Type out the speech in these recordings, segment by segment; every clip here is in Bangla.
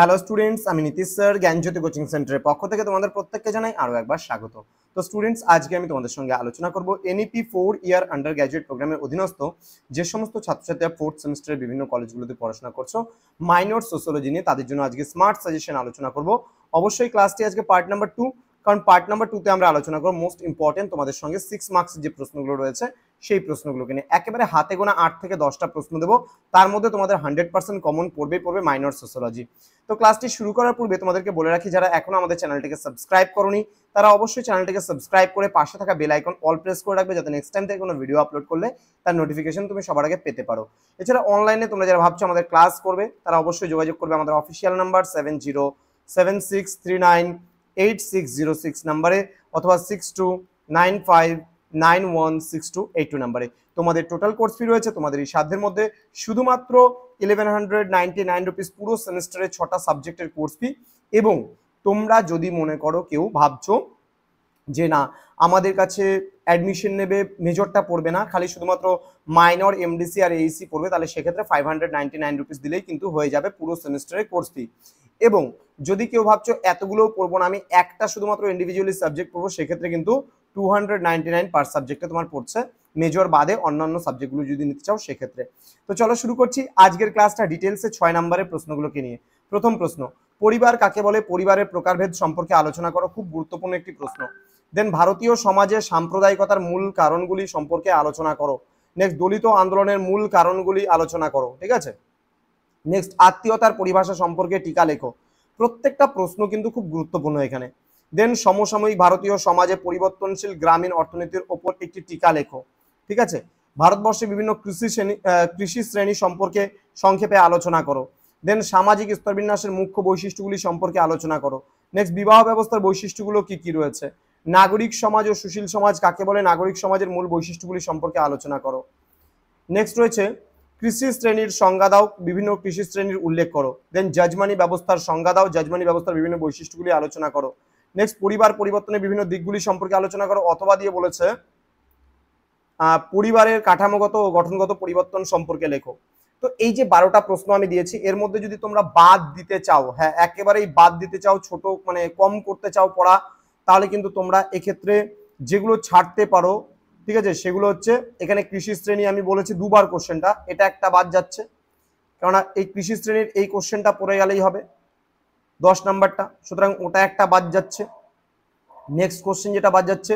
হ্যালো স্টুডেন্টস, আমি নীতিশ স্যার জ্ঞানজ্যোতি কোচিং সেন্টারের পক্ষ থেকে তোমাদের প্রত্যেককে জানাই আরও একবার স্বাগত। তো স্টুডেন্টস, আজকে আমি তোমাদের সঙ্গে আলোচনা করব এনইপি 4 ইয়ার আন্ডার গ্র্যাজুয়েট প্রোগ্রামের অধীনস্থ যে সমস্ত ছাত্রছাত্রীরা ফোর্থ সেমিস্টারের বিভিন্ন কলেজগুলোতে পড়াশোনা করছো মাইনর সোশ্যোলজি নিয়ে, তাদের জন্য আজকে স্মার্ট সাজেশন আলোচনা করব। অবশ্যই ক্লাসটি আজকে পার্ট নাম্বার 2, কারণ পার্ট নাম্বার 2তে আমরা আলোচনা করব মোস্ট ইম্পর্টেন্ট তোমাদের সঙ্গে 6 মার্কসের যে প্রশ্নগুলো রয়েছে সেই প্রশ্নগুলোকে নিয়ে। একেবারে হাতে গোনা 8 থেকে 10টা প্রশ্ন দেবো, তার মধ্যে তোমাদের 100% কমন পড়বে মাইনর সোশ্যোলজি। তো ক্লাসটি শুরু করার পূর্বে তোমাদেরকে বলে রাখি, যারা এখনো আমাদের চ্যানেলটিকে সাবস্ক্রাইব করোনি তারা অবশ্যই চ্যানেলটিকে সাবস্ক্রাইব করে পাশে থাকা বেল আইকন অল প্রেস করে রাখবে, যাতে নেক্সট টাইম থেকে কোনো ভিডিও আপলোড করলে তার নোটিফিকেশন তুমি সবার আগে পেতে পারো। এছাড়া অনলাইনে তোমরা যারা ভাবছো আমাদের ক্লাস করবে তারা অবশ্যই যোগাযোগ করবে আমাদের অফিসিয়াল নাম্বার 7076398606 নাম্বারে অথবা 6295916282 নাম্বারে। তোমাদের টোটাল কোর্স ফি রয়েছে তোমাদের এই সাধ্যের মধ্যে শুধুমাত্র 1199 রুপিস পুরো সেমিস্টারে 6টা সাবজেক্টের কোর্স ফি। এবং তোমরা যদি মনে করো কেউ ভাবছো যে না আমাদের কাছে অ্যাডমিশন নেবে, মেজরটা পড়বে না, খালি শুধুমাত্র মাইনর এমডিসি আর এইসি পড়বে, তাহলে সেক্ষেত্রে 599 রুপিস দিলেই কিন্তু হয়ে যাবে পুরো সেমিস্টারের কোর্স ফি। এবং যদি কেউ ভাবছো এতগুলো পড়বো না, আমি একটা শুধুমাত্র ইন্ডিভিজুয়ালি সাবজেক্ট পড়বো, সেক্ষেত্রে কিন্তু 299 পার সাবজেক্টে তোমার পড়ছে, মেজর বাদে অন্যান্য সাবজেক্টগুলো যদি নিতে চাও সেক্ষেত্রে। তো চলো শুরু করছি আজকের ক্লাসটা ডিটেলসে 6 নম্বরের প্রশ্নগুলোকে নিয়ে। প্রথম প্রশ্ন, পরিবার কাকে বলে, পরিবারের প্রকারভেদ সম্পর্কে আলোচনা করো। খুব গুরুত্বপূর্ণ একটি প্রশ্ন। দেন ভারতীয় সমাজে সাম্প্রদায়িকতার মূল কারণগুলি সম্পর্কে আলোচনা করো। নেক্সট, দলিত আন্দোলনের মূল কারণগুলি আলোচনা করো। ঠিক আছে। নেক্সট, আত্মীয়তার পরিভাষা সম্পর্কে টিকা লেখো। প্রত্যেকটা প্রশ্ন কিন্তু খুব গুরুত্বপূর্ণ এখানে। দেন সমসাময়িক ভারতীয় সমাজে পরিবর্তনশীল গ্রামীণ অর্থনীতির ওপর একটি টিকা লেখো। ঠিক আছে। ভারতবর্ষে বিভিন্ন কৃষি শ্রেণী সম্পর্কে সংক্ষেপে আলোচনা করো। দেন সামাজিক স্তরবিন্যাসের মুখ্য বৈশিষ্ট্যগুলি সম্পর্কে আলোচনা করো। নেক্সট, বিবাহ ব্যবস্থার বৈশিষ্ট্যগুলো কি কি রয়েছে। নাগরিক সমাজ ও সুশীল সমাজ কাকে বলে, নাগরিক সমাজের মূল বৈশিষ্ট্যগুলি সম্পর্কে আলোচনা করো। নেক্সট রয়েছে কৃষি শ্রেণীর সংজ্ঞা দাও, বিভিন্ন কৃষি শ্রেণীর উল্লেখ করো। দেন জাজমানি ব্যবস্থার সংজ্ঞা দাও, জাজমানি ব্যবস্থার বিভিন্ন বৈশিষ্ট্যগুলি আলোচনা করো। নেক্সট, পরিবার পরিবর্তনের বিভিন্ন দিকগুলি সম্পর্কে আলোচনা করো, অথবা দিয়ে বলেছে পরিবারের কাঠামোগত ও গঠনগত পরিবর্তন সম্পর্কে লেখো। তো এই যে 12টা প্রশ্ন আমি দিয়েছি, এর মধ্যে যদি তোমরা বাদ দিতে চাও, হ্যাঁ একেবারেই বাদ দিতে চাও, ছোট মানে কম করতে চাও পড়া, তাহলে কিন্তু তোমরা এক্ষেত্রে যেগুলো ছাড়তে পারো, ঠিক আছে, সেগুলো হচ্ছে এখানে কৃষি শ্রেণী আমি বলেছি দুবার কোশ্চেনটা, এটা একটা বাদ যাচ্ছে, কেননা এই কৃষি শ্রেণীর এই কোশ্চেনটা পড়ে গেলেই হবে 10 নাম্বারটা, সুতরাং ওটা একটা বাদ যাচ্ছে। নেক্সট কোশ্চেন যেটা বাদ যাচ্ছে,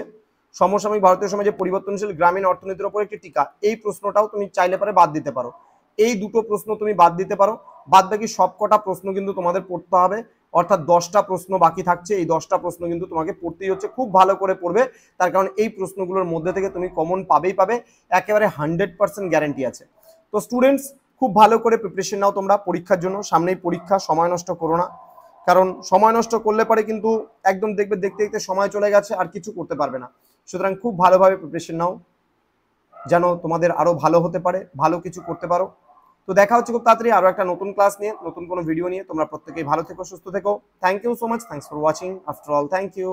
সমসাময়িক ভারতীয় সমাজে পরিবর্তনশীল গ্রামীণ অর্থনীতির উপর একটি টিকা, এই প্রশ্নটাও তুমি চাইলে পারে বাদ দিতে পারো। এই দুটো প্রশ্ন তুমি বাদ দিতে পারো, বাদ বাকি সবকটা প্রশ্ন কিন্তু তোমাদের পড়তে হবে, অর্থাৎ 10টা প্রশ্ন বাকি থাকছে। এই 10টা প্রশ্ন কিন্তু তোমাকে পড়তেই হচ্ছে, খুব ভালো করে পড়বে, তার কারণ এই প্রশ্নগুলোর মধ্যে থেকে তুমি কমন পাবেই পাবে, একেবারে 100% গ্যারান্টি আছে। তো স্টুডেন্টস, খুব ভালো করে প্রিপারেশন নাও তোমরা পরীক্ষার জন্য, সামনেই পরীক্ষা, সময় নষ্ট করো না, কারণ সময় নষ্ট করলে পরে কিন্তু একদম দেখবে দেখতে দেখতে সময় চলে গেছে আর কিছু করতে পারবে না। সুতরাং খুব ভালোভাবে প্রিপারেশন নাও, যেন তোমাদের আরো ভালো হতে পারে, ভালো কিছু করতে পারো। তো দেখা হচ্ছে খুব তাড়াতাড়ি আরো একটা নতুন ক্লাস নিয়ে, নতুন কোনো ভিডিও নিয়ে। তোমরা প্রত্যেকেই ভালো থেকো, সুস্থ থেকো। Thank you so much, thanks for watching after all, thank you.